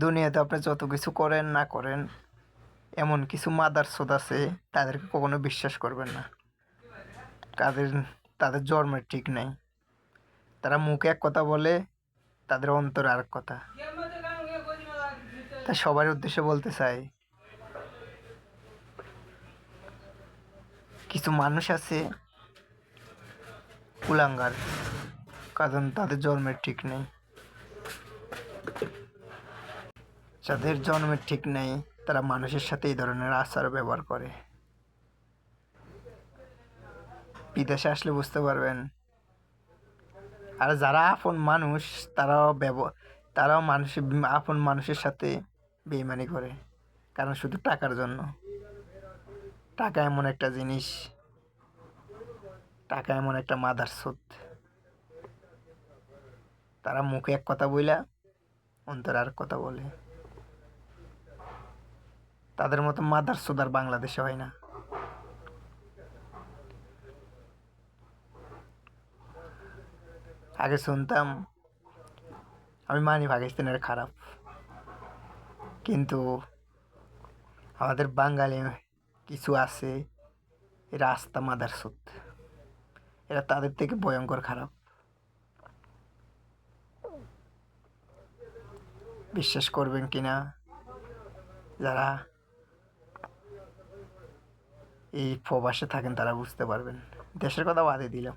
দুনিয়াতে আপনি যত কিছু করেন না করেন, এমন কিছু মাদারচোদ আছে, তাদেরকে কখনো বিশ্বাস করবেন না। তাদের তাদের জন্মের ঠিক নাই। তারা মুখে এক কথা বলে, তাদের অন্তরে আরেক কথা। তাই সবার উদ্দেশ্যে বলতে চাই, কিছু মানুষ আছে কুলাঙ্গার, কারণ তাদের জন্মের ঠিক নেই। যাদের জন্মের ঠিক নেই, তারা মানুষের সাথে এই ধরনের আচার ব্যবহার করে। বিদেশে আসলে বুঝতে পারবেন। আর যারা আপন মানুষ, তারাও আপন মানুষের সাথে বেইমানি করে, কারণ শুধু টাকার জন্য। টাকা এমন একটা জিনিস, টাকা এমন একটা মাদারচোদ, তারা মুখে এক কথা বইলা অন্তরে আর কথা বলে। তাদের মতো মাদারচোদ আর বাংলাদেশে হয় না। আগে শুনতাম, আমি মানি পাকিস্তানের খারাপ, কিন্তু আমাদের বাঙালি কিছু আছে, এরা আস্তা মাদারচোদ। এরা তাদের থেকে ভয়ঙ্কর খারাপ। বিশ্বাস করবেন কিনা, যারা এই প্রবাসে থাকেন তারা বুঝতে পারবেন। দেশের কথা বাদে দিলাম।